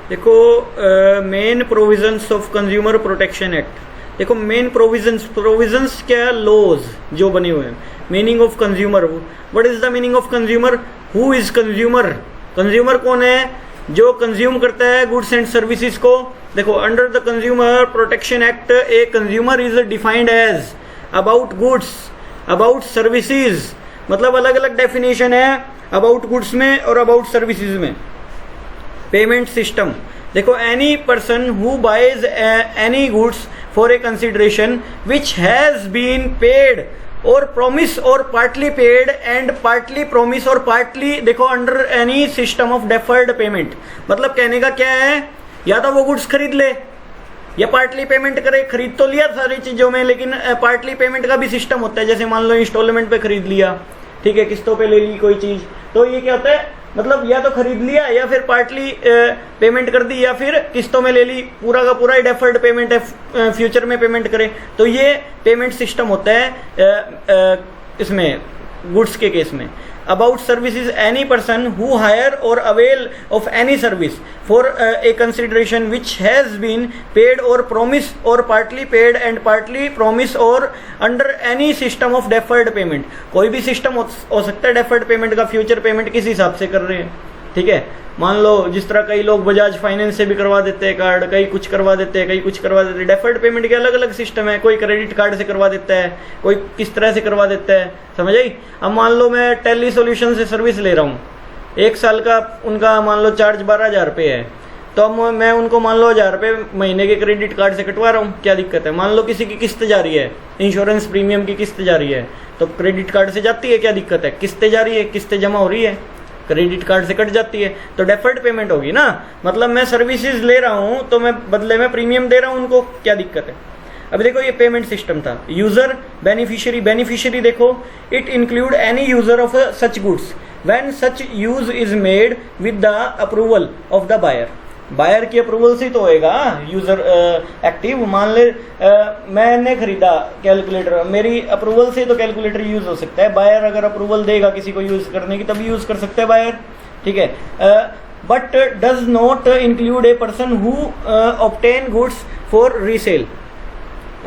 देखो main provisions of consumer protection act, देखो main provisions क्या है, लॉज जो बने हुए हैं। Meaning of consumer, what is the meaning of consumer, who is consumer, consumer कौन है, जो कंज्यूम करता है गुड्स एंड सर्विसेज को। देखो under the consumer protection act a consumer is defined as about goods, about services, मतलब अलग अलग डेफिनेशन है अबाउट गुड्स में और अबाउट सर्विसेज में। पेमेंट सिस्टम, देखो any person who buys any goods for a consideration which has been paid or promise or partly paid and partly promise or partly, देखो under any system of deferred payment, मतलब कहने का क्या है, या तो वो गुड्स खरीद ले या पार्टली पेमेंट करे। खरीद तो लिया सारी चीजों में, लेकिन पार्टली पेमेंट का भी सिस्टम होता है। जैसे मान लो इंस्टॉलमेंट पे खरीद लिया, ठीक है, किस्तों पे ले ली कोई चीज, तो ये क्या होता है, मतलब या तो खरीद लिया या फिर पार्टली पेमेंट कर दी या फिर किस्तों में ले ली, पूरा का पूरा ही डेफर्ड पेमेंट है, फ्यूचर में पेमेंट करे। तो ये पेमेंट सिस्टम होता है इसमें गुड्स के केस में। About services any person who hire or avail of any service for a consideration which has been paid or promise or partly paid and partly promise or under any system of deferred payment, कोई भी system हो सकता है deferred payment का, future payment किस हिसाब से कर रहे हैं, ठीक है। मान लो जिस तरह कई लोग बजाज फाइनेंस से भी करवा देते हैं कार्ड, कई कुछ करवा देते हैं, कई कुछ करवा देते हैं। डेफर्ड पेमेंट के अलग अलग सिस्टम है, कोई क्रेडिट कार्ड से करवा देता है, कोई किस तरह से करवा देता है, समझ आई। अब मान लो मैं टेली सॉल्यूशन से सर्विस ले रहा हूँ, 1 साल का उनका मान लो चार्ज 12,000 रुपये है, तो अब मैं उनको मान लो 1,000 रुपये महीने के क्रेडिट कार्ड से कटवा रहा हूँ, क्या दिक्कत है। मान लो किसी की किस्त जा रही है, इंश्योरेंस प्रीमियम की किस्त जा रही है, तो क्रेडिट कार्ड से जाती है, क्या दिक्कत है, किस्तें जा रही है, किस्तें जमा हो रही है, क्रेडिट कार्ड से कट जाती है, तो डेफर्ड पेमेंट होगी ना। मतलब मैं सर्विसेज ले रहा हूं तो मैं बदले में प्रीमियम दे रहा हूं उनको, क्या दिक्कत है। अब देखो ये पेमेंट सिस्टम था। यूजर, बेनिफिशियरी, बेनिफिशियरी देखो it include any user of such goods when such use is made with the approval of the buyer, buyer की अप्रूवल से तो होएगा यूजर एक्टिव। मान ले मैंने खरीदा कैलकुलेटर, मेरी अप्रूवल से तो कैलकुलेटर यूज हो सकता है। बायर अगर अप्रूवल देगा किसी को यूज करने की तभी यूज कर सकता है बायर, ठीक है। But does not include a person who obtain goods for resale,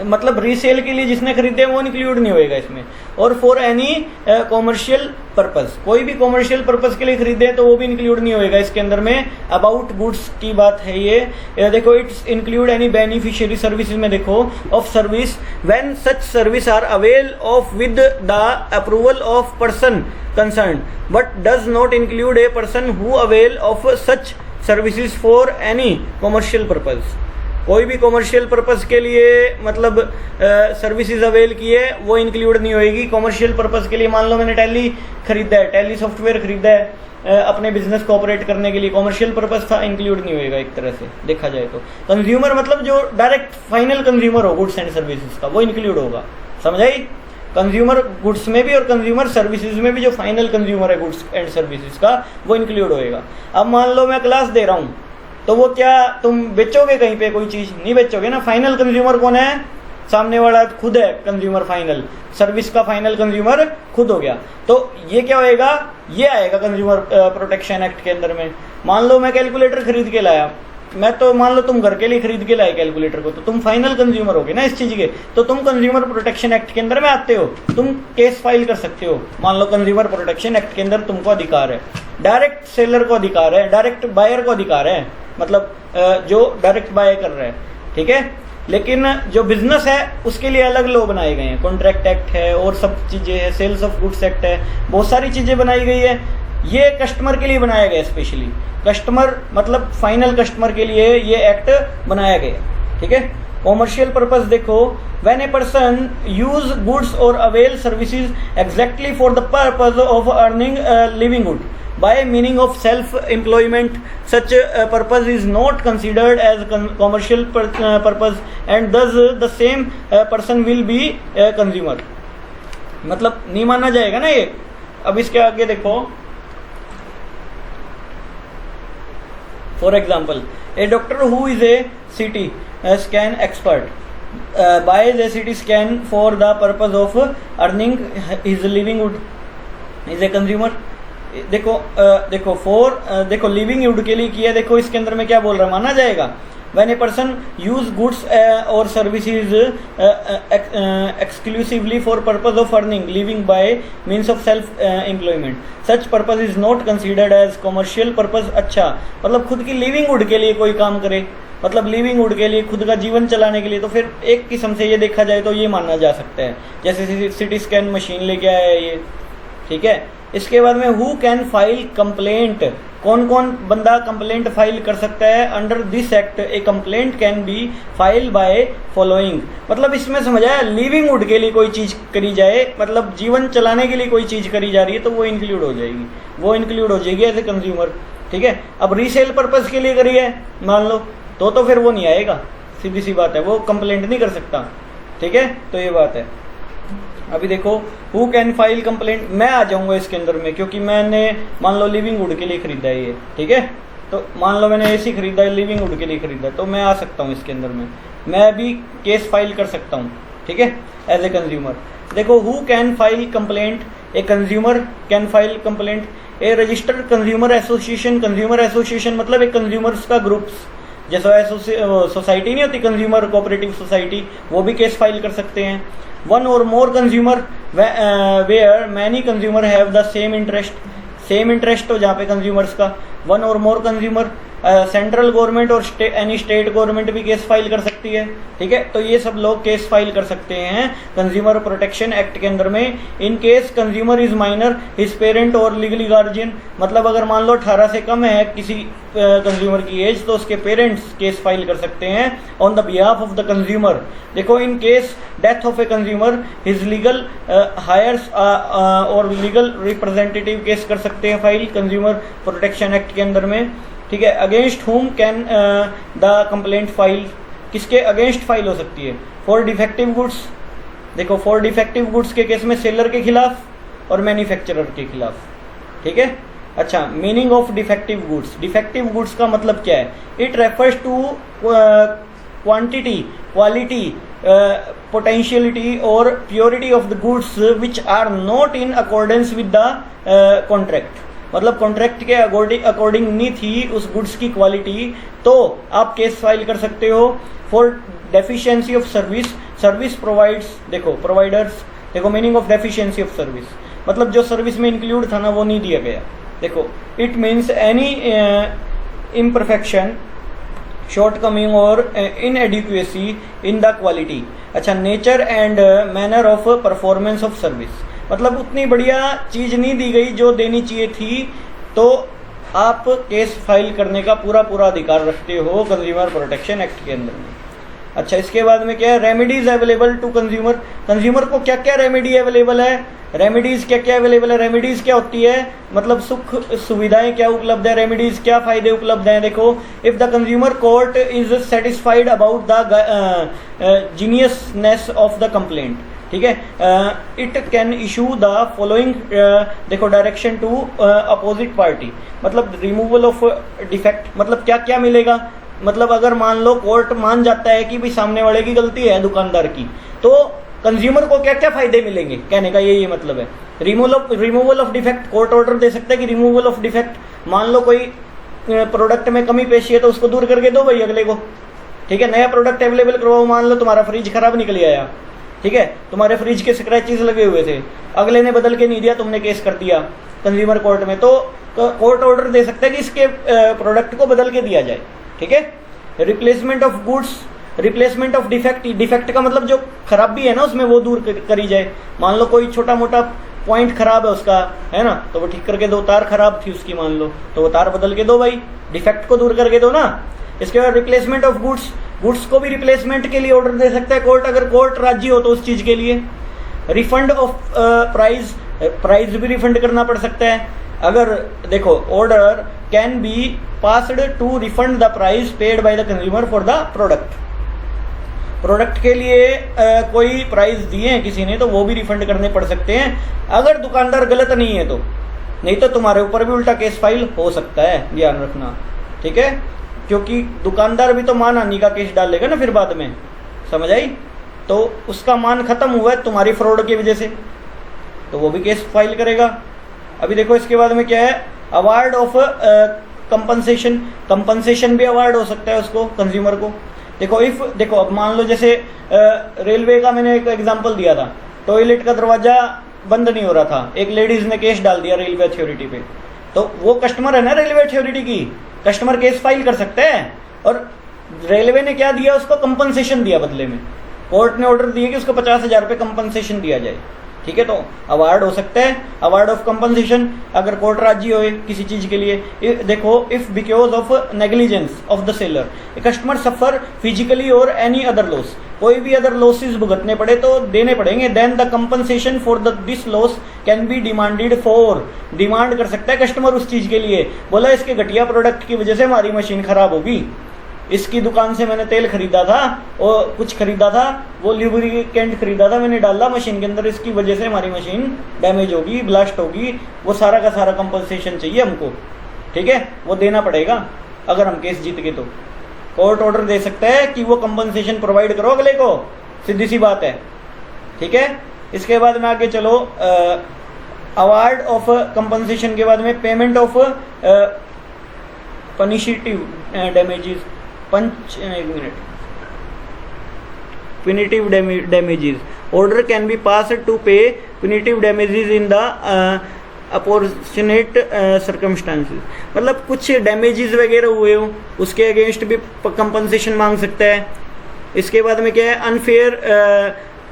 मतलब रीसेल के लिए जिसने खरीदे वो इंक्लूड नहीं होएगा इसमें। और फॉर एनी कॉमर्शियल पर्पस, कोई भी कॉमर्शियल पर्पस के लिए खरीदे तो वो भी इंक्लूड नहीं होएगा इसके अंदर में। अबाउट गुड्स की बात है ये। देखो it's include any beneficiary services में देखो of service when such service are avail of with the approval of person concern, but does not include a person who avail of such services for any commercial purpose. कोई भी commercial purpose के लिए मतलब services avail की है वो include नहीं होएगी। कॉमर्शियल पर्पस के लिए मान लो मैंने टैली खरीदा है, टैली सॉफ्टवेयर खरीदा है अपने बिजनेस को ऑपरेट करने के लिए, कॉमर्शियल पर्पस था, इंक्लूड नहीं होएगा एक तरह से देखा जाए तो। कंज्यूमर मतलब जो डायरेक्ट फाइनल कंज्यूमर हो गुड्स एंड सर्विसेज का, वो इंक्लूड होगा, समझ आई। कंज्यूमर गुड्स में भी और कंज्यूमर सर्विसेज में भी जो फाइनल कंज्यूमर है गुड्स एंड सर्विसेज का वो इंक्लूड होएगा। अब मान लो मैं क्लास दे रहा हूँ तो वो क्या तुम बेचोगे कहीं पे कोई चीज, नहीं बेचोगे ना। फाइनल कंज्यूमर कौन है, सामने वाला खुद है कंज्यूमर, फाइनल सर्विस का फाइनल कंज्यूमर खुद हो गया। तो ये क्या होएगा, ये आएगा कंज्यूमर प्रोटेक्शन एक्ट के अंदर में। मान लो मैं कैलकुलेटर खरीद के लाया, मैं तो मान लो तुम घर के लिए खरीद के लाए कैलकुलेटर को, तो तुम फाइनल कंज्यूमर होगे ना इस चीज के, तो तुम कंज्यूमर प्रोटेक्शन एक्ट के अंदर में आते हो, तुम केस फाइल कर सकते हो। मान लो कंज्यूमर प्रोटेक्शन एक्ट के अंदर तुमको अधिकार है, डायरेक्ट सेलर को अधिकार है, डायरेक्ट बायर को अधिकार है, मतलब जो डायरेक्ट बाय कर रहे हैं, ठीक है। लेकिन जो बिजनेस है उसके लिए अलग लॉ बनाए गए हैं, कॉन्ट्रैक्ट एक्ट है और सब चीजें है, सेल्स ऑफ गुड्स एक्ट है, बहुत सारी चीजें बनाई गई है। ये कस्टमर के लिए बनाया गया, स्पेशली कस्टमर मतलब फाइनल कस्टमर के लिए ये एक्ट बनाया गया, ठीक है। कॉमर्शियल पर्पस देखो when a person use goods or avail services exactly for the purpose of earning livelihood by meaning of self employment, such purpose is not considered as commercial purpose and thus the same person will be consumer, मतलब नहीं माना जाएगा ना ये। अब इसके आगे देखो, for example A doctor who is a CT scan expert buys a CT scan for the purpose of earning his livelihood is a consumer, देखो लिविंग के लिए किया, देखो इसके अंदर में क्या बोल रहा है, माना जाएगा। When a person use goods or services exclusively for purpose of earning living by means of self employment, such purpose is not considered as commercial purpose। अच्छा, मतलब खुद की लिविंगहुड के लिए कोई काम करे, मतलब लिविंगहुड के लिए, खुद का जीवन चलाने के लिए, तो फिर एक किस्म से ये देखा जाए तो ये माना जा सकता है। जैसे सिटी स्कैन मशीन लेके आया है ये, ठीक है। इसके बाद में हु कैन फाइल कंप्लेंट, कौन कौन बंदा कंप्लेंट फाइल कर सकता है under this act. A complaint can be file by following, मतलब इसमें समझाया लिविंगहुड के लिए कोई चीज करी जाए, मतलब जीवन चलाने के लिए कोई चीज करी जा रही है तो वो इंक्लूड हो जाएगी, वो इंक्लूड हो जाएगी एज ए कंज्यूमर, ठीक है। अब रीसेल पर्पज के लिए करी है मान लो, तो फिर वो नहीं आएगा, सीधी सी बात है, वो कंप्लेंट नहीं कर सकता, ठीक है। तो ये बात है। अभी देखो हु कैन फाइल कंप्लेंट, मैं आ जाऊंगा इसके अंदर में, क्योंकि मैंने मान लो लिविंगहुड के लिए खरीदा है ये, ठीक है। तो मान लो मैंने एसी खरीदा है, लिविंगहुड के लिए खरीदा, तो मैं आ सकता हूँ इसके अंदर में, मैं भी केस फाइल कर सकता हूँ, ठीक है, एज ए कंज्यूमर। देखो who can file complaint, a consumer can file complaint, A registered consumer association, consumer association मतलब एक कंज्यूमर्स का ग्रुप्स, जैसा सोसाइटी नहीं होती कंज्यूमर कोऑपरेटिव सोसाइटी, वो भी केस फाइल कर सकते हैं। One or more consumer where many consumer have the same interest, same interest हो जहाँ पे कंज्यूमर्स का, one or more consumer. Central government or any state government भी केस फाइल कर सकती है, ठीक है। तो ये सब लोग केस फाइल कर सकते हैं कंज्यूमर प्रोटेक्शन एक्ट के अंदर में। In case consumer is minor, his parent और लीगली गार्जियन, मतलब अगर मान लो 18 से कम है किसी कंज्यूमर की एज, तो उसके पेरेंट्स केस फाइल कर सकते हैं on the behalf of the consumer. देखो in case death of a consumer his legal heirs or legal representative case कर सकते हैं फाइल कंज्यूमर प्रोटेक्शन एक्ट के अंदर में, ठीक है। Against whom can the complaint file, किसके अगेंस्ट फाइल हो सकती है, फॉर डिफेक्टिव गुड्स। देखो फॉर डिफेक्टिव गुड्स के केस में सेलर के खिलाफ और मैन्युफैक्चरर के खिलाफ, ठीक है। अच्छा, meaning of defective goods, defective goods का मतलब क्या है, it refers to quantity, quality, potentiality or purity of the goods which are not in accordance with the contract, मतलब कॉन्ट्रैक्ट के अकॉर्डिंग नहीं थी उस गुड्स की क्वालिटी, तो आप केस फाइल कर सकते हो। For deficiency of service, service provides, देखो प्रोवाइडर्स, देखो meaning of deficiency of service मतलब जो सर्विस में इंक्लूड था ना वो नहीं दिया गया। देखो it means any imperfection, shortcoming और इनएडिक्वेसी इन द क्वालिटी। अच्छा, nature and manner of performance of service, मतलब उतनी बढ़िया चीज नहीं दी गई जो देनी चाहिए थी, तो आप केस फाइल करने का पूरा अधिकार रखते हो कंज्यूमर प्रोटेक्शन एक्ट के अंदर में। अच्छा, इसके बाद में क्या है, remedies available to consumer, consumer को क्या क्या रेमेडी अवेलेबल है, रेमेडीज क्या क्या अवेलेबल है, रेमेडीज क्या होती है, मतलब सुख सुविधाएं क्या उपलब्ध है, रेमेडीज क्या फायदे उपलब्ध हैं। देखो if the consumer court is satisfied about the genuineness of the complaint, ठीक है, it can issue the following, देखो डायरेक्शन टू अपोजिट पार्टी, मतलब रिमूवल ऑफ डिफेक्ट, मतलब क्या क्या मिलेगा, मतलब अगर मान लो कोर्ट मान जाता है कि भाई सामने वाले की गलती है दुकानदार की, तो कंज्यूमर को क्या क्या फायदे मिलेंगे, कहने का ये मतलब है। Removal of defect, court order दे सकता है कि रिमूवल ऑफ डिफेक्ट, मान लो कोई प्रोडक्ट में कमी पेशी है तो उसको दूर करके दो भाई अगले को, ठीक है। नया प्रोडक्ट अवेलेबल करवाओ, मान लो तुम्हारा फ्रिज खराब निकल आया, ठीक है, तुम्हारे फ्रिज के स्क्रैचेस लगे हुए थे, अगले ने बदल के नहीं दिया, तुमने केस कर दिया कंज्यूमर कोर्ट में, तो कोर्ट ऑर्डर दे सकता है कि इसके प्रोडक्ट को बदल के दिया जाए, ठीक है। Replacement of goods, replacement of defect, defect का मतलब जो खराबी है ना उसमें वो दूर करी जाए, मान लो कोई छोटा मोटा पॉइंट खराब है उसका, है ना, तो वो ठीक करके दो, तार खराब थी उसकी मान लो, तो वो तार बदल के दो भाई, डिफेक्ट को दूर करके दो ना। इसके बाद रिप्लेसमेंट ऑफ गुड्स, गुड्स को भी रिप्लेसमेंट के लिए ऑर्डर दे सकता है कोर्ट, अगर कोर्ट राजी हो तो उस चीज के लिए। रिफंड ऑफ प्राइस, प्राइस भी रिफंड करना पड़ सकता है, अगर देखो order can be passed to refund the price paid by the consumer for the product, product के लिए कोई प्राइस दिए हैं किसी ने तो वो भी रिफंड करने पड़ सकते हैं, अगर दुकानदार गलत नहीं है तो, नहीं तो तुम्हारे ऊपर भी उल्टा केस फाइल हो सकता है, ध्यान रखना, ठीक है, क्योंकि दुकानदार भी तो मान हानि का केस डालेगा ना फिर बाद में, समझ आई, तो उसका मान खत्म हुआ है तुम्हारी फ्रॉड की वजह से, तो वो भी केस फाइल करेगा। अभी देखो इसके बाद में क्या है, अवार्ड ऑफ कंपनसेशन, कंपनसेशन भी अवार्ड हो सकता है उसको, कंज्यूमर को। देखो इफ, देखो अब मान लो जैसे रेलवे का मैंने एक एग्जांपल दिया था, टॉयलेट का दरवाजा बंद नहीं हो रहा था, एक लेडीज ने केस डाल दिया रेलवे अथॉरिटी पे, तो वो कस्टमर है ना रेलवे अथॉरिटी की, कस्टमर केस फाइल कर सकते हैं, और रेलवे ने क्या दिया उसको, कंपनसेशन दिया बदले में, कोर्ट ने ऑर्डर दिया कि उसको 50,000 रुपये कंपनसेशन दिया जाए, ठीक है। तो अवार्ड हो सकता है, अवार्ड ऑफ कंपनसेशन, अगर कोर्ट राजी हो किसी चीज के लिए। देखो if because of negligence of the seller customer suffer physically और एनी अदर लॉस, कोई भी अदर लॉसेस भुगतने पड़े तो देने पड़ेंगे, then the compensation for the this loss can be demanded for, demand कर सकता है कस्टमर उस चीज के लिए, बोला इसके घटिया प्रोडक्ट की वजह से हमारी मशीन खराब होगी, इसकी दुकान से मैंने तेल खरीदा था और कुछ खरीदा था, वो ल्यूब्रिकेंट खरीदा था मैंने, डाला मशीन के अंदर, इसकी वजह से हमारी मशीन डैमेज होगी, ब्लास्ट होगी, वो सारा का सारा कंपनसेशन चाहिए हमको, ठीक है, वो देना पड़ेगा। अगर हम केस जीत गए तो कोर्ट ऑर्डर दे सकता है कि वो कंपनसेशन प्रोवाइड करो अगले को, सीधी सी बात है, ठीक है। इसके बाद में आगे चलो, अवार्ड ऑफ कंपनसेशन के बाद में payment of punitive damages, punitive damages, order can be passed to pay punitive damages in the appropriate circumstances, मतलब कुछ डैमेजेस वगैरह हुए हो उसके अगेंस्ट भी कंपनसेशन मांग सकता है। इसके बाद में क्या है, अनफेयर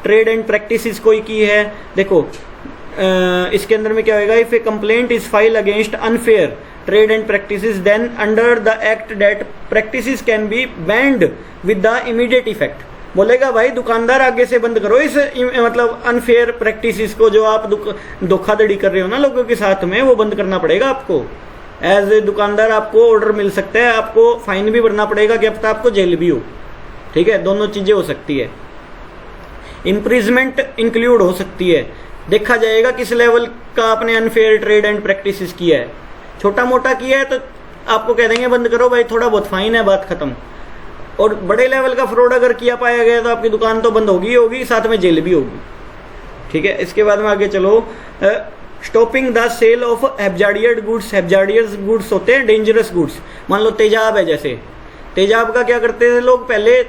ट्रेड एंड प्रैक्टिसेस कोई की है, देखो इसके अंदर में क्या होगा, if A complaint is file against unfair trade and practices then under the act that practices can be banned with the immediate effect, बोलेगा भाई दुकानदार आगे से बंद करो इस मतलब अनफेयर प्रैक्टिसेस को, जो आप धोखाधड़ी कर रहे हो ना लोगों के साथ में, वो बंद करना पड़ेगा आपको। एज ए दुकानदार आपको ऑर्डर मिल सकता है, आपको फाइन भी भरना पड़ेगा, क्या पता आपको जेल भी हो, ठीक है, दोनों चीजें हो सकती है। इम्प्रिजमेंट इंक्लूड हो सकती है, देखा जाएगा किस लेवल का आपने अनफेयर ट्रेड एंड प्रैक्टिसेस किया है, छोटा मोटा किया है तो आपको कह देंगे बंद करो भाई, थोड़ा बहुत फाइन है, बात खत्म। और बड़े लेवल का फ्रॉड अगर किया पाया गया तो आपकी दुकान तो बंद होगी होगी, साथ में जेल भी होगी, ठीक है। इसके बाद में आगे चलो, stopping the sale of hazardous goods, hazardous goods होते हैं डेंजरस गुड्स, मान लो तेजाब है, जैसे तेजाब का क्या करते थे लोग पहले,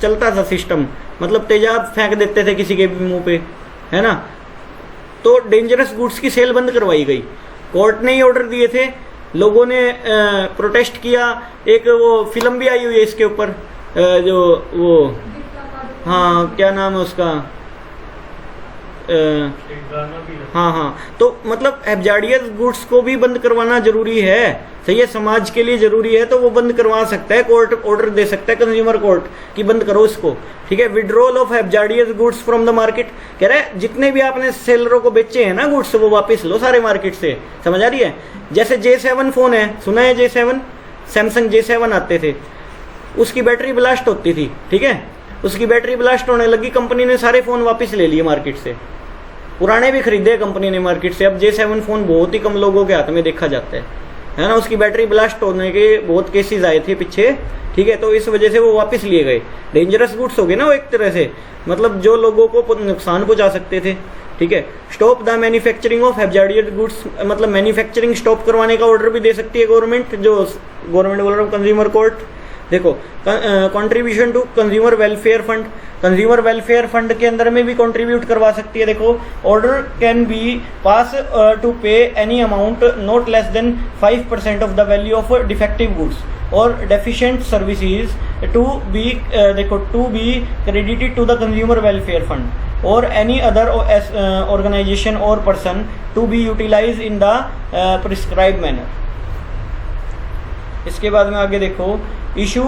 चलता था सिस्टम, मतलब तेजाब फेंक देते थे किसी के भी मुंह पे, है ना, तो डेंजरस गुड्स की सेल बंद करवाई गई, कोर्ट ने ही ऑर्डर दिए थे, लोगों ने प्रोटेस्ट किया, एक वो फिल्म भी आई हुई है इसके ऊपर, जो वो, हाँ क्या नाम है उसका, हाँ, तो मतलब हैजार्डियस गुड्स को भी बंद करवाना जरूरी है, सही है, समाज के लिए जरूरी है, तो वो बंद करवा सकता है, कोर्ट ऑर्डर दे सकता है कंज्यूमर कोर्ट कि बंद करो इसको, ठीक है। Withdrawal of hazardous goods from the market, कह रहा है जितने भी आपने सेलरों को बेचे हैं ना गुड्स, वो वापस लो सारे मार्केट से, समझ आ रही है। जैसे J7 फोन है, सुना है J7, सैमसंग J7 आते थे, उसकी बैटरी ब्लास्ट होती थी, ठीक है, उसकी बैटरी ब्लास्ट होने लगी, कंपनी ने सारे फोन वापस ले लिए मार्केट से, पुराने भी खरीदे कंपनी ने मार्केट से। अब J7 फोन बहुत ही कम लोगों के हाथ में देखा जाता है ना, उसकी बैटरी ब्लास्ट होने के बहुत केसेस आए थे पीछे, ठीक है, तो इस वजह से वो वापस लिए गए, डेंजरस गुड्स हो गए ना वो एक तरह से, मतलब जो लोगों को नुकसान पहुंचा सकते थे, ठीक है। Stop the manufacturing of hazardous goods, मतलब मैन्युफैक्चरिंग स्टॉप करवाने का ऑर्डर भी दे सकती है गवर्नमेंट, जो गवर्नमेंट बोल रहा हूँ कंज्यूमर कोर्ट। देखो contribution to consumer welfare fund, consumer welfare fund के अंदर में भी कंट्रीब्यूट करवा सकती है। देखो order can be pass to pay any amount not less than 5% of the value of defective goods or deficient services to be, देखो to be credited to the consumer welfare fund or any other organization or person to be utilize in the prescribe manner. इसके बाद में आगे देखो issue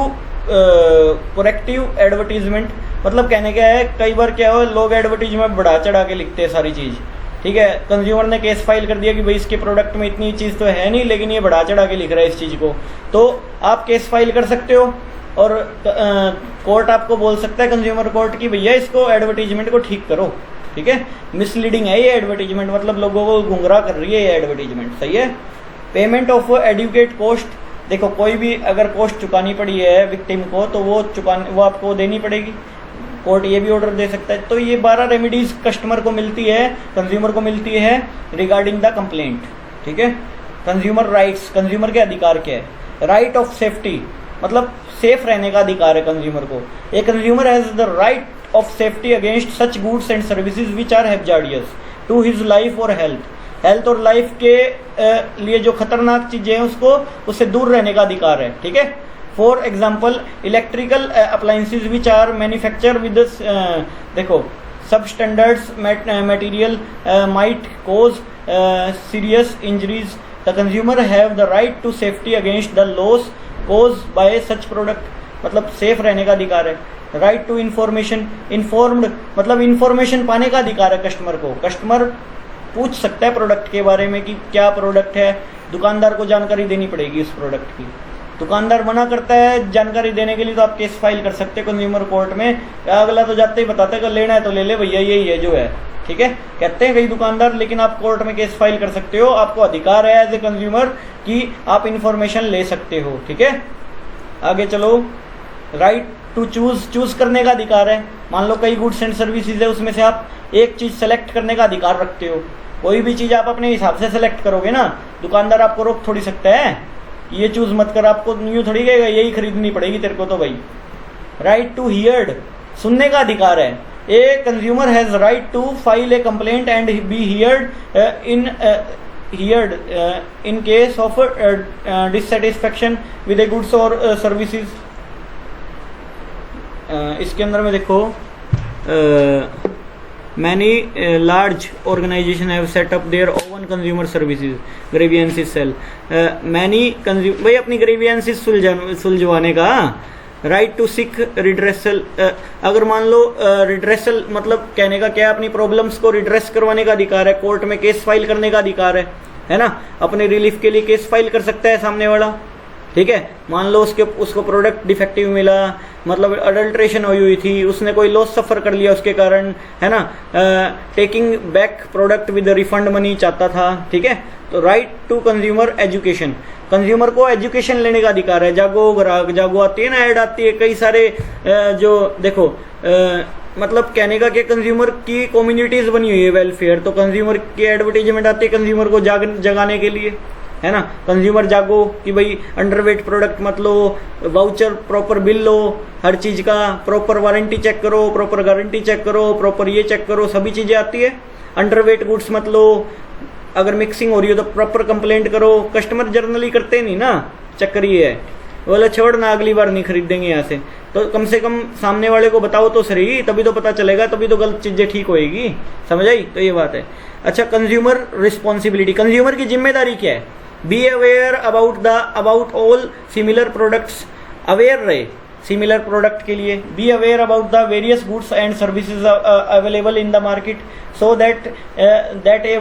corrective advertisement, मतलब कहने क्या है, कई बार क्या हो लोग एडवर्टीजमेंट बढ़ा चढ़ा के लिखते हैं सारी चीज़, ठीक है, कंज्यूमर ने केस फाइल कर दिया कि भाई इसके प्रोडक्ट में इतनी चीज़ तो है नहीं, लेकिन ये बढ़ा चढ़ा के लिख रहा है इस चीज़ को, तो आप केस फाइल कर सकते हो और कोर्ट आपको बोल सकता है कंज्यूमर कोर्ट की भैया इसको एडवर्टीजमेंट को ठीक करो, ठीक है, मिसलीडिंग है ये एडवर्टीजमेंट, मतलब लोगों को गुमराह कर रही है ये एडवर्टीजमेंट, सही है। पेमेंट ऑफ एडुकेट कॉस्ट, देखो कोई भी अगर कॉस्ट चुकानी पड़ी है विक्टिम को तो वो आपको देनी पड़ेगी, कोर्ट ये भी ऑर्डर दे सकता है। तो ये 12 रेमेडीज कस्टमर को मिलती है, कंज्यूमर को मिलती है रिगार्डिंग द कंप्लेंट। ठीक है। कंज्यूमर राइट्स, कंज्यूमर के अधिकार क्या है? राइट ऑफ सेफ्टी, मतलब सेफ रहने का अधिकार है कंज्यूमर को। A consumer has the right of safety against such goods and services which are hazardous to his life और हेल्थ और लाइफ के लिए जो खतरनाक चीजें हैं उसको उससे दूर रहने का अधिकार है, ठीक है। For example electrical appliances which are manufacture with देखो substandards material might cause serious injuries, the consumer have the right to safety against the loss cause by such product, मतलब सेफ रहने का अधिकार है। राइट टू इंफॉर्मेशन, इन्फॉर्म्ड मतलब information पाने का अधिकार है कस्टमर को। कस्टमर पूछ सकता है प्रोडक्ट के बारे में कि क्या प्रोडक्ट है, दुकानदार को जानकारी देनी पड़ेगी उस प्रोडक्ट की। दुकानदार मना करता है जानकारी देने के लिए तो आप केस फाइल कर सकते हैं कंज्यूमर कोर्ट में। अगला तो जाते ही बताता है कि लेना है तो ले ले भैया, यही है जो है, ठीक है, कहते हैं कई दुकानदार, लेकिन आप कोर्ट में केस फाइल कर सकते हो। आपको अधिकार है एज ए कंज्यूमर कि आप इंफॉर्मेशन ले सकते हो, ठीक है। आगे चलो, राइट टू चूज करने का अधिकार है। मान लो कई गुड्स एंड सर्विसेज है, उसमें से आप एक चीज सेलेक्ट करने का अधिकार रखते हो। कोई भी चीज आप अपने हिसाब से सेलेक्ट करोगे ना, दुकानदार आपको रोक थोड़ी सकता है, ये चूज मत कर, आपको न्यू थोड़ी कहेगा यही खरीदनी पड़ेगी तेरे को तो भाई। राइट टू हियर्ड, सुनने का अधिकार है। A consumer has right to file a complaint and be heard in case of dissatisfaction with a goods और सर्विसेज। इसके अंदर में देखो many large organisation have set up their own consumer services grievances cell. Many consumer भाई अपनी grievances सुलझवाने का right to sick redressal. अगर मान लो रिड्रेसल मतलब कहने का क्या है, अपनी प्रॉब्लम्स को रिड्रेस करवाने का अधिकार है, कोर्ट में केस फाइल करने का अधिकार है ना। अपने रिलीफ के लिए केस फाइल कर सकता है सामने वाला, ठीक है। मान लो उसको प्रोडक्ट डिफेक्टिव मिला, मतलब अडल्ट्रेशन हुई थी, उसने कोई लॉस सफर कर लिया उसके कारण, है ना। Taking back product with refund money चाहता था, ठीक है। तो right to consumer education, consumer को एजुकेशन लेने का अधिकार है। जागो ग्राहक जागो आती है ना, ऐड आती है कई सारे जो देखो मतलब कहने का कि कंज्यूमर की कम्युनिटीज बनी हुई है वेलफेयर, तो कंज्यूमर की एडवर्टीजमेंट आती है कंज्यूमर को जगाने के लिए, है ना। कंज्यूमर जागो कि भाई अंडरवेट प्रोडक्ट मत लो, वाउचर प्रॉपर बिल लो, हर चीज का प्रॉपर वारंटी चेक करो, प्रॉपर गारंटी चेक करो, प्रॉपर ये चेक करो, सभी चीजें आती है। अंडरवेट गुड्स मत लो, अगर मिक्सिंग हो रही हो तो प्रॉपर कंप्लेंट करो। कस्टमर जर्नली करते नहीं ना, चक्कर ये है, बोला छोड़ ना अगली बार नहीं खरीदेंगे यहाँ से। तो कम से कम सामने वाले को बताओ तो सही, तभी तो पता चलेगा, तभी तो गलत चीजें ठीक होएगी, समझ आई। तो ये बात है। अच्छा, कंज्यूमर रिस्पॉन्सिबिलिटी, कंज्यूमर की जिम्मेदारी क्या है? Be aware about all similar products, aware रहे सिमिलर प्रोडक्ट के लिए। Be aware about the various goods and services available in the market so that a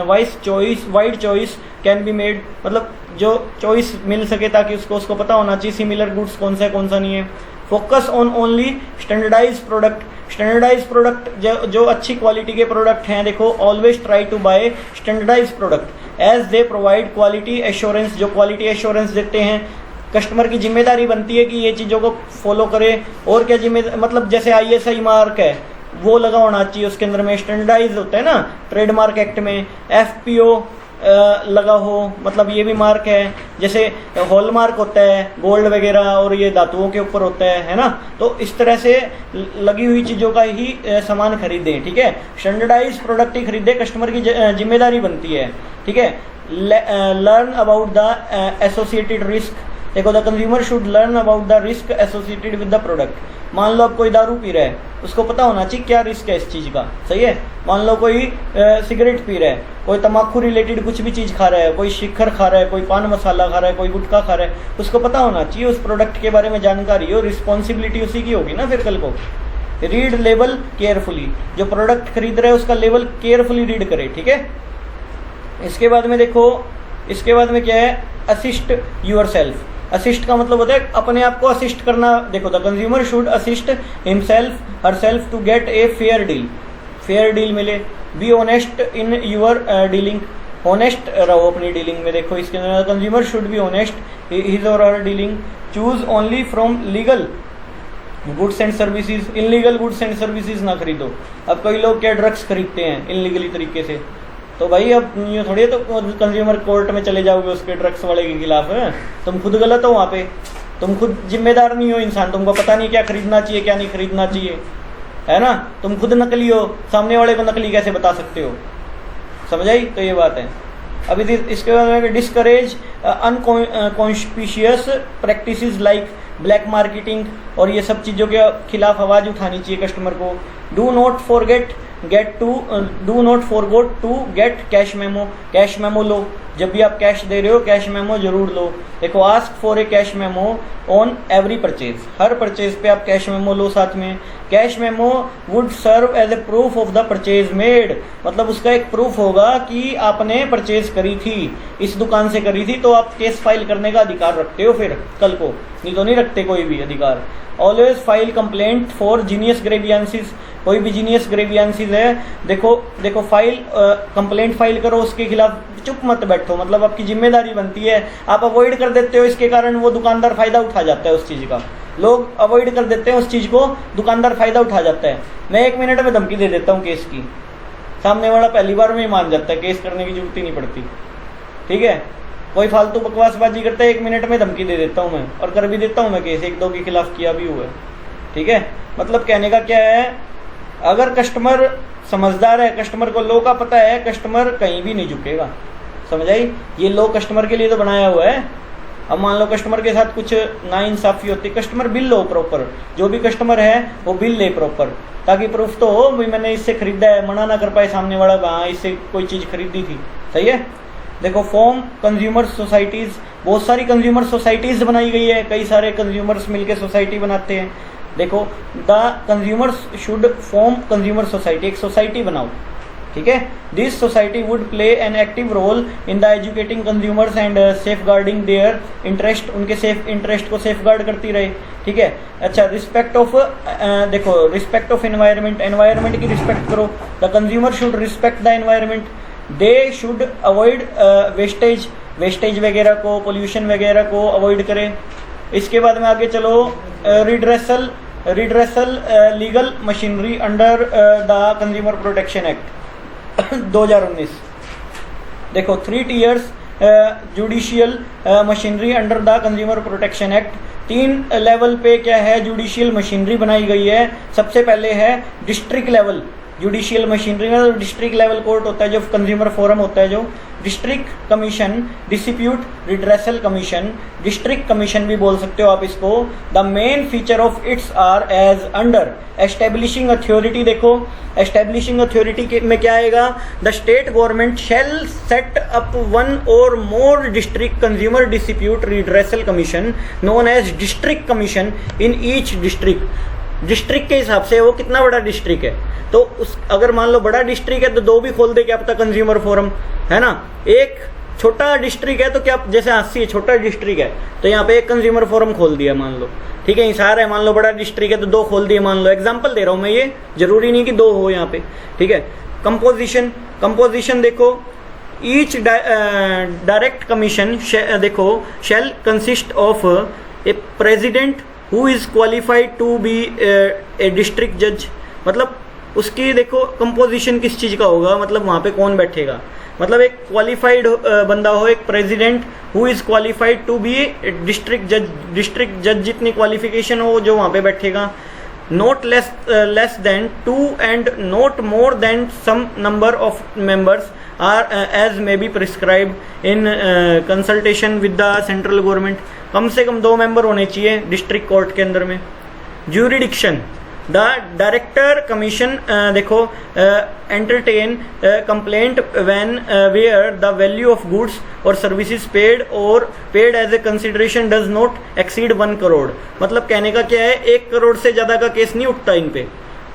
wide choice can be made, मतलब जो choice मिल सके ताकि उसको पता होना चाहिए सिमिलर गुड्स कौन सा नहीं है। Focus on only standardise product, standardise product जो अच्छी क्वालिटी के प्रोडक्ट हैं, देखो always try to buy standardise product as they provide quality assurance, जो क्वालिटी एश्योरेंस देते हैं। कस्टमर की जिम्मेदारी बनती है कि ये चीज़ों को फॉलो करे। और क्या जिम्मेदारी, मतलब जैसे ISI मार्क है वो लगा होना चाहिए उसके अंदर में, स्टैंडर्डाइज होता है ना ट्रेडमार्क एक्ट में। FPO लगा हो, मतलब ये भी मार्क है। जैसे हॉलमार्क होता है गोल्ड वगैरह और ये धातुओं के ऊपर होता है ना। तो इस तरह से लगी हुई चीज़ों का ही सामान खरीदें, ठीक है। स्टैंडर्डाइज प्रोडक्ट ही खरीदें, कस्टमर की जिम्मेदारी बनती है, ठीक है। Learn about the associated risk, देखो the consumer should learn about the risk associated with the product. मान लो अब कोई दारू पी रहा है, उसको पता होना चाहिए क्या रिस्क है इस चीज़ का, सही है। मान लो कोई सिगरेट पी रहा है, कोई तम्बाकू रिलेटेड कुछ भी चीज़ खा रहा है, कोई शिखर खा रहा है, कोई पान मसाला खा रहा है, कोई गुटखा खा रहा है, उसको पता होना चाहिए उस प्रोडक्ट के बारे में जानकारी हो। रिस्पॉन्सिबिलिटी उसी की होगी ना फिर कल को। रीड लेबल केयरफुली, जो प्रोडक्ट खरीद रहे हैं उसका लेबल केयरफुली रीड करे, ठीक है। इसके बाद में देखो, इसके बाद में क्या है, असिस्ट यूर सेल्फ। असिस्ट का मतलब होता है अपने आप को असिस्ट करना। देखो the consumer should assist himself herself to get a fair deal, fair deal मिले। Be honest in your dealing, honest रहो अपनी डीलिंग में। देखो इसके अंदर consumer should be honest his or her dealing. Choose only from legal goods and services, illegal goods and services ना खरीदो। अब कई लोग क्या ड्रग्स खरीदते हैं इनलीगली तरीके से, तो भाई अब ये थोड़ी तो कंज्यूमर कोर्ट में चले जाओगे उसके ड्रग्स वाले के खिलाफ, तुम खुद गलत हो वहाँ पे, तुम खुद जिम्मेदार नहीं हो इंसान, तुमको पता नहीं क्या खरीदना चाहिए क्या नहीं खरीदना चाहिए, है ना। तुम खुद नकली हो, सामने वाले को नकली कैसे बता सकते हो, समझ आई। तो ये बात है। अभी इसके बाद में discourage unconscionable practices like black marketing और ये सब चीज़ों के खिलाफ आवाज़ उठानी चाहिए कस्टमर को। Do not forgot to get cash memo, cash memo लो, जब भी आप कैश दे रहे हो कैश मेमो जरूर लो। देखो ask for a cash memo on every purchase, हर परचेज पे आप कैश मेमो लो साथ में। Cash memo would serve as a proof of the purchase made, मतलब उसका एक प्रूफ होगा कि आपने परचेज करी थी, इस दुकान से करी थी, तो आप केस फाइल करने का अधिकार रखते हो फिर कल को, नहीं तो नहीं रखते कोई भी अधिकार। Always file complaint for genius grievances, कोई भी जीनियस ग्रेवियंसेस है देखो फाइल कंप्लेंट फाइल करो उसके खिलाफ, चुप मत बैठो, मतलब आपकी जिम्मेदारी बनती है। आप अवॉइड कर देते हो, इसके कारण वो दुकानदार फायदा उठा जाता है उस चीज़ का, लोग अवॉइड कर देते हैं उस चीज़ को, दुकानदार फायदा उठा जाता है। मैं 1 मिनट में धमकी दे देता हूँ केस की, सामने वाला पहली बार में ही मान जाता है, केस करने की जरूरत ही नहीं पड़ती, ठीक है। कोई फालतू बकवासबाजी करता है 1 मिनट में धमकी दे देता हूँ मैं, और कर भी देता हूँ मैं केस, 1-2 के खिलाफ किया भी हुआ है, ठीक है। मतलब कहने का क्या है, अगर कस्टमर समझदार है, कस्टमर को लो का पता है, कस्टमर कहीं भी नहीं झुकेगा, समझ आई। ये लो कस्टमर के लिए तो बनाया हुआ है। अब मान लो कस्टमर के साथ कुछ नाइंसाफी होती, कस्टमर बिल लो प्रॉपर, जो भी कस्टमर है वो बिल ले प्रॉपर, ताकि प्रूफ तो हो भाई मैंने इससे खरीदा है, मना ना कर पाए सामने वाला, हाँ इससे कोई चीज़ खरीदी थी, सही है। देखो फॉर्म कंज्यूमर सोसाइटीज़, बहुत सारी कंज्यूमर सोसाइटीज़ बनाई गई है, कई सारे कंज्यूमर्स मिलके सोसाइटी बनाते हैं। देखो the consumers should form consumer society, एक सोसाइटी बनाओ, ठीक है। This society would play an active role in the educating consumers and safeguarding their interest, उनके सेफ इंटरेस्ट को सेफ गार्ड करती रहे, ठीक है। अच्छा रिस्पेक्ट ऑफ देखो रिस्पेक्ट ऑफ एनवायरनमेंट, एनवायरनमेंट की रिस्पेक्ट करो। The consumer should respect the environment, they should avoid wastage वगैरह को, पोल्यूशन वगैरह को अवॉइड करें। इसके बाद में आगे चलो, redressal legal machinery under the consumer protection act 2019। देखो 3 tiers judicial machinery under the consumer protection act, 3 level पे क्या है जुडिशियल मशीनरी बनाई गई है। सबसे पहले है डिस्ट्रिक्ट लेवल जुडिशियल मशीनरी में, डिस्ट्रिक्ट लेवल कोर्ट होता है, जो कंज्यूमर फोरम होता है, जो district commission, dispute redressal commission, district commission भी बोल सकते हो आप इसको। The main feature of its are as under establishing authority. देखो एस्टेब्लिशिंग अथॉरिटी में क्या आएगा, the state government shall set up 1 or more district consumer dispute redressal commission known as district commission in each district. District के हिसाब से वो कितना बड़ा डिस्ट्रिक्ट है, तो उस अगर मान लो बड़ा डिस्ट्रिक्ट है तो 2 भी खोल दे, क्या पता कंज्यूमर फोरम, है ना। एक छोटा डिस्ट्रिक्ट है तो क्या, जैसे 80 छोटा डिस्ट्रिक्ट है तो यहाँ पे एक कंज्यूमर फोरम खोल दिया मान लो, ठीक है। हिसार है मान लो बड़ा डिस्ट्रिक्ट है तो 2 खोल दिए मान लो, एग्जाम्पल दे रहा हूँ मैं, ये जरूरी नहीं कि 2 हो यहाँ पे, ठीक है। कंपोजिशन देखो, ईच डायरेक्ट कमीशन देखो shall consist of a president who is qualified to be a district जज। मतलब उसकी देखो कंपोजिशन किस चीज़ का होगा, मतलब वहाँ पे कौन बैठेगा, मतलब एक क्वालिफाइड बंदा हो, एक president who is qualified to be district जज जितनी क्वालिफिकेशन हो जो वहाँ पे बैठेगा। Not less than 2 and not more than some number of members are as may be prescribed in consultation with the central government। कम से कम 2 मेंबर होने चाहिए डिस्ट्रिक्ट कोर्ट के अंदर में। ज्यूरिडिक्शन, द डायरेक्टर कमीशन देखो entertain complaint when where the value of goods और services paid as a consideration does not exceed 1 crore. मतलब कहने का क्या है, 1 करोड़ से ज्यादा का केस नहीं उठता इन पे,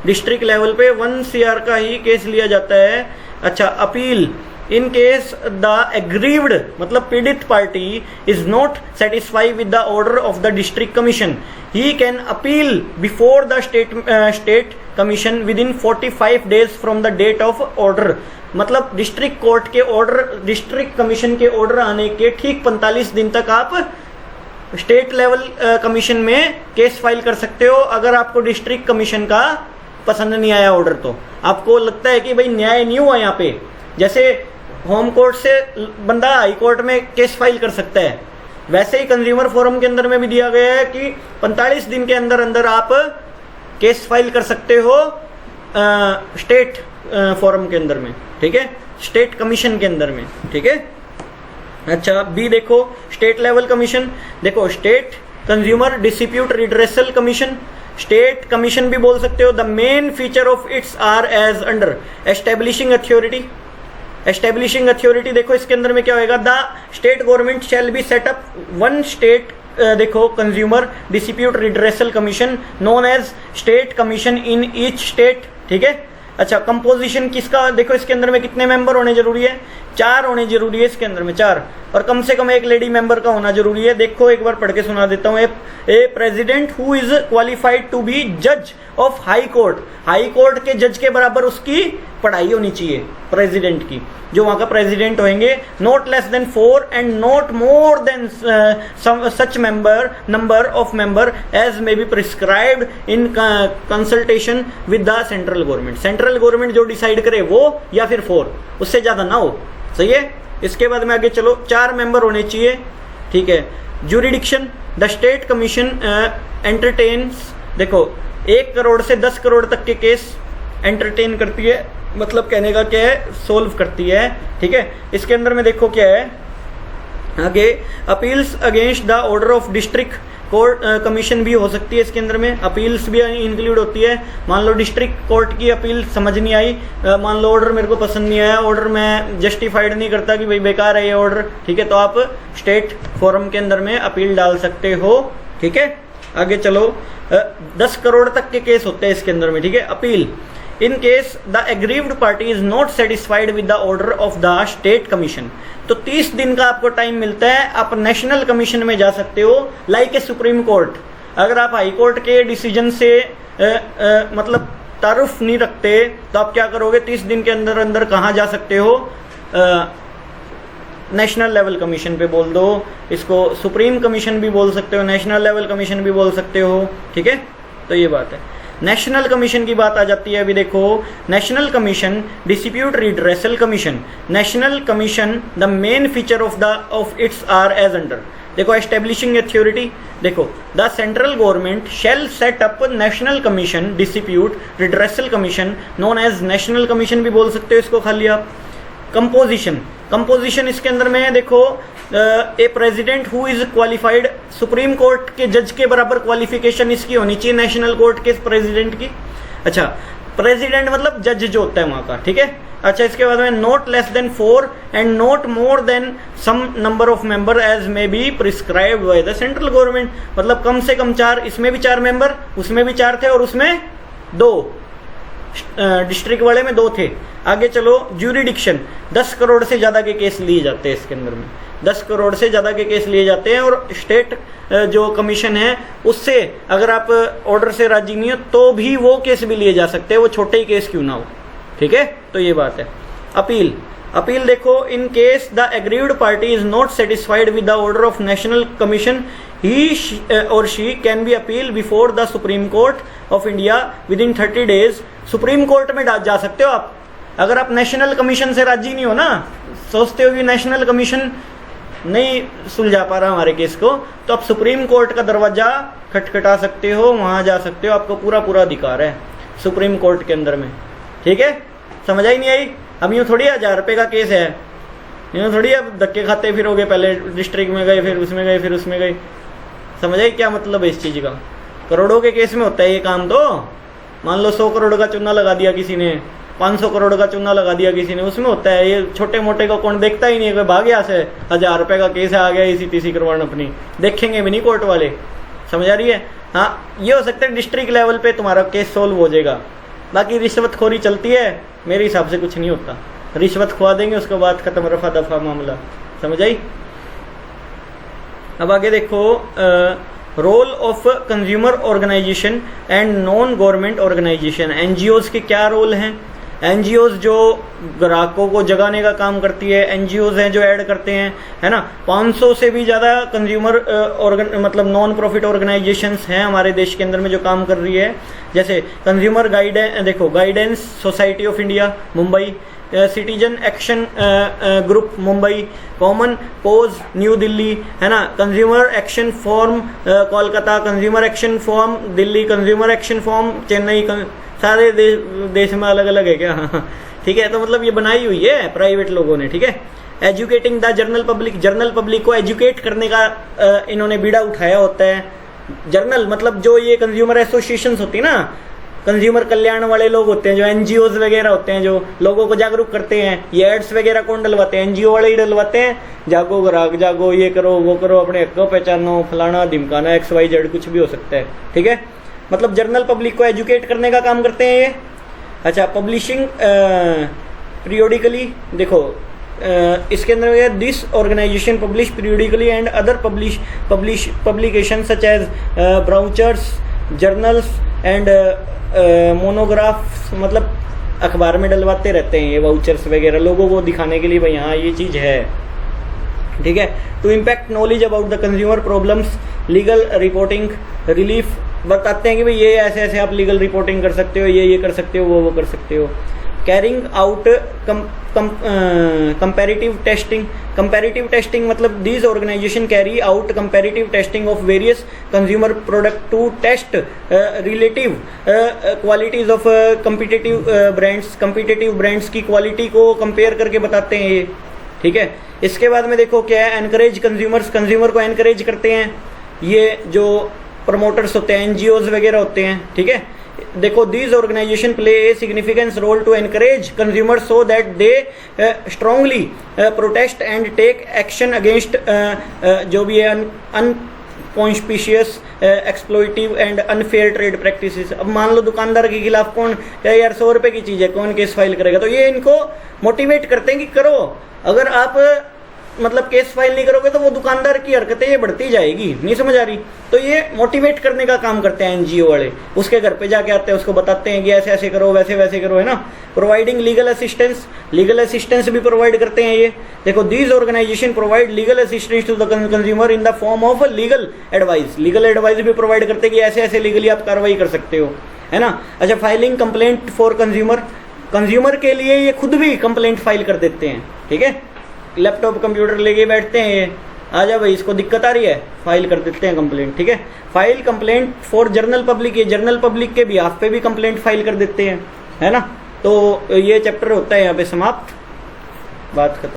डिस्ट्रिक्ट लेवल पे 1 CR का ही केस लिया जाता है। अच्छा appeal, in case the aggrieved मतलब पीड़ित party is not satisfied with the order of the district commission, he can appeal before the state commission within 45 days from the date of order. मतलब district court के order, district commission के order आने के ठीक 45 दिन तक आप state level commission में केस फाइल कर सकते हो। अगर आपको डिस्ट्रिक्ट कमीशन का पसंद नहीं आया ऑर्डर, तो आपको लगता है कि भाई न्याय नहीं हुआ यहाँ पे, जैसे होम कोर्ट से बंदा हाई कोर्ट में केस फाइल कर सकता है, वैसे ही कंज्यूमर फोरम के अंदर में भी दिया गया है कि 45 दिन के अंदर अंदर आप केस फाइल कर सकते हो स्टेट फोरम के अंदर में, ठीक है, स्टेट कमीशन के अंदर में, ठीक है। अच्छा बी देखो, स्टेट लेवल कमीशन, देखो state consumer dispute redressal commission, state commission भी बोल सकते हो। The main feature of its are as under establishing authority, establishing authority देखो इसके अंदर में क्या होएगा, the state government shall be set up one state देखो consumer dispute redressal commission known as state commission in each state, ठीक है। अच्छा कंपोजिशन किसका, देखो इसके अंदर में कितने मेंबर होने जरूरी है, 4 होने जरूरी है इसके अंदर में, 4, और कम से कम एक लेडी मेंबर का होना जरूरी है। देखो एक बार पढ़ के सुना देता हूँ। A president who is qualified to be जज of high court, high court के जज के बराबर उसकी पढ़ाई होनी चाहिए प्रेसिडेंट की, जो वहां का प्रेसिडेंट होंगे। Not less than 4 and not more than such number of member as may be prescribed in consultation with the central government, central government जो डिसाइड करे वो, या फिर 4, उससे ज्यादा ना हो, सही है। इसके बाद में आगे चलो, 4 मेंबर होने चाहिए, ठीक है। Jurisdiction, the state commission entertains, देखो 1 करोड़ से 10 करोड़ तक के केस एंटरटेन करती है, मतलब कहने का क्या है, सोल्व करती है, ठीक है। इसके अंदर में देखो क्या है आगे, appeals against the order of district court commission भी हो सकती है इसके अंदर में, अपील्स भी इंक्लूड होती है। मान लो डिस्ट्रिक्ट कोर्ट की अपील समझ नहीं आई, मान लो ऑर्डर मेरे को पसंद नहीं आया, ऑर्डर मैं जस्टिफाइड नहीं करता कि भाई बेकार है ये ऑर्डर, ठीक है, तो आप स्टेट फोरम के अंदर में अपील डाल सकते हो, ठीक है। आगे चलो, 10 करोड़ तक के केस होते हैं इसके अंदर में, ठीक है। Appeal in case the aggrieved party is not satisfied with the order of the state commission, तो 30 दिन का आपको टाइम मिलता है, आप नेशनल कमीशन में जा सकते हो, लाइक ए सुप्रीम कोर्ट। अगर आप हाई कोर्ट के डिसीजन से मतलब तारुफ नहीं रखते तो आप क्या करोगे, 30 दिन के अंदर अंदर कहाँ जा सकते हो, नेशनल लेवल कमीशन पे बोल दो, इसको सुप्रीम कमीशन भी बोल सकते हो, नेशनल लेवल कमीशन भी बोल सकते हो, ठीक है। तो ये बात है। नेशनल कमीशन की बात आ जाती है, अभी देखो national commission dispute redressal commission, national commission the main feature of its are as under, देखो एस्टेब्लिशिंग अथॉरिटी, देखो the central government shall set up national commission dispute redressal commission known as national commission भी बोल सकते हो इसको खाली आप। Composition, composition इसके अंदर में देखो a president who is qualified, supreme court के जज के बराबर क्वालिफिकेशन इसकी होनी चाहिए नेशनल कोर्ट के प्रेसिडेंट की। अच्छा प्रेसिडेंट मतलब जज जो होता है वहां का, ठीक है। अच्छा इसके बाद में not less than 4 and not more than some number of member as may be prescribed by the central government, मतलब कम से कम 4, इसमें भी 4 मेंबर, उसमें भी 4 थे और उसमें 2, डिस्ट्रिक्ट वाले में 2 थे। आगे चलो, ज्यूरिडिक्शन, 10 करोड़ से ज्यादा के केस लिए जाते हैं इसके अंदर में, 10 करोड़ से ज्यादा के केस लिए जाते हैं, और स्टेट जो कमीशन है उससे अगर आप ऑर्डर से राजी नहीं हो तो भी वो केस भी लिए जा सकते हैं, वो छोटे ही केस क्यों ना हो, ठीक है। तो ये बात है। अपील, अपील देखो in case the aggrieved party is not satisfied with the order of national commission he और she can be appeal before the supreme court of India with in 30 days, supreme court में जा सकते हो आप। अगर आप national commission से राजी नहीं हो ना, सोचते हो कि नेशनल कमीशन नहीं सुलझा पा रहा हमारे केस को, तो आप सुप्रीम कोर्ट का दरवाजा खटखटा सकते हो, वहां जा सकते हो, आपको पूरा पूरा अधिकार है सुप्रीम कोर्ट के अंदर में, ठीक है। समझ आई नहीं आई? अब यूँ थोड़ी 1000 रुपये का केस है, यूँ थोड़ी अब धक्के खाते फिरोगे, पहले डिस्ट्रिक्ट में गए, फिर उसमें गए, फिर उसमें गए। समझ आई क्या मतलब है इस चीज का? करोड़ों के केस में होता है ये काम। तो मान लो 100 करोड़ का चूना लगा दिया किसी ने, 500 करोड़ का चूना लगा दिया किसी ने, उसमें होता है। ये छोटे मोटे को कौन देखता ही नहीं है, भाग यहाँ से, 1000 रुपये का केस आ गया, इसी तीसी करवान अपनी, देखेंगे भी नहीं कोर्ट वाले। समझ आ रही है? हाँ, ये हो सकता है डिस्ट्रिक्ट लेवल पे तुम्हारा केस सोल्व हो जाएगा, बाकी रिश्वतखोरी चलती है, मेरे हिसाब से कुछ नहीं होता। रिश्वत खुआ देंगे, उसके बाद खत्म, रफा दफा मामला। समझ आई? अब आगे देखो, role of consumer organisation and non government organisation, NGOs के क्या रोल हैं? एनजीओज जो ग्राहकों को जगाने का काम करती है, एनजीओज हैं जो ऐड करते हैं, है ना। 500 से भी ज़्यादा कंज्यूमर मतलब नॉन प्रॉफिट ऑर्गेनाइजेशंस हैं हमारे देश के अंदर में जो काम कर रही है, जैसे कंज्यूमर गाइडेंस, देखो guidance society of India Mumbai, citizen action group Mumbai, common cause New Delhi, है ना, consumer action forum Kolkata, consumer action forum Delhi, consumer action forum Chennai, सारे देश में अलग अलग है क्या? ठीक है, तो मतलब ये बनाई हुई है प्राइवेट लोगों ने, ठीक है। Educating the general public, general public को एजुकेट करने का इन्होंने बीड़ा उठाया होता है। जर्नल मतलब जो ये कंज्यूमर एसोसिएशंस होती है ना, कंज्यूमर कल्याण वाले लोग होते हैं, जो एनजीओज वगैरह होते हैं, जो लोगों को जागरूक करते हैं। ये एड्स वगैरह कौन डलवाते हैं? एनजीओ वाले ही डलवाते हैं। जागो ग्राहक जागो, ये करो वो करो, अपने हक को पहचानो, फलाना ढिमकाना, XYZ कुछ भी हो सकता है, ठीक है। मतलब जनरल पब्लिक को एजुकेट करने का काम करते हैं ये। अच्छा, पब्लिशिंग पीरियोडिकली, देखो इसके अंदर this organisation publish periodically and other publication such as brochures, journals and monographs, मतलब अखबार में डलवाते रहते हैं ये वाउचर्स वगैरह लोगों को दिखाने के लिए, भाई हाँ ये चीज़ है, ठीक है। To impact knowledge about the consumer problems, legal reporting, relief, बताते हैं कि भाई ये ऐसे ऐसे आप लीगल रिपोर्टिंग कर सकते हो, ये कर सकते हो, वो कर सकते हो। कैरिंग आउट कंपैरेटिव टेस्टिंग मतलब these organisation carry out comparative testing of various consumer product to test relative qualities of competitive brands की क्वालिटी को कंपेयर करके बताते हैं ये, ठीक है। इसके बाद में देखो क्या है, एनकरेज कंज्यूमर को एनकरेज करते हैं ये जो प्रमोटर्स होते हैं, एनजीओज वगैरह होते हैं, ठीक है। देखो these organisation play a significance role to encourage consumer so that they strongly protest and take action against जो भी है unconspicuous exploitative and unfair trade practices. अब मान लो दुकानदार के खिलाफ कौन यार 100 रुपए की चीज है, कौन केस फाइल करेगा? तो ये इनको मोटिवेट करते हैं कि करो। अगर आप मतलब केस फाइल नहीं करोगे तो वो दुकानदार की हरकतें ये बढ़ती जाएगी, नहीं समझ आ रही? तो ये मोटिवेट करने का काम करते हैं एनजीओ वाले, उसके घर पे जाके आते हैं, उसको बताते हैं कि ऐसे ऐसे करो, वैसे वैसे करो, है ना। प्रोवाइडिंग लीगल असिस्टेंस भी प्रोवाइड करते हैं ये। देखो these organisation provide legal assistance to the consumer in the form of legal advice भी प्रोवाइड करते हैं कि ऐसे ऐसे लीगली आप कार्रवाई कर सकते हो, है ना। अच्छा, फाइलिंग कंप्लेंट फॉर कंज्यूमर के लिए ये खुद भी कंप्लेंट फाइल कर देते हैं, ठीक है। लैपटॉप कंप्यूटर लेके बैठते हैं ये, आ जा भाई इसको दिक्कत आ रही है, फाइल कर देते हैं कंप्लेंट, ठीक है। File complaint for journal public, ये जर्नल पब्लिक के बिहाफ पे भी कंप्लेंट फाइल कर देते हैं, है ना। तो ये चैप्टर होता है यहाँ पे समाप्त, बात खत्म।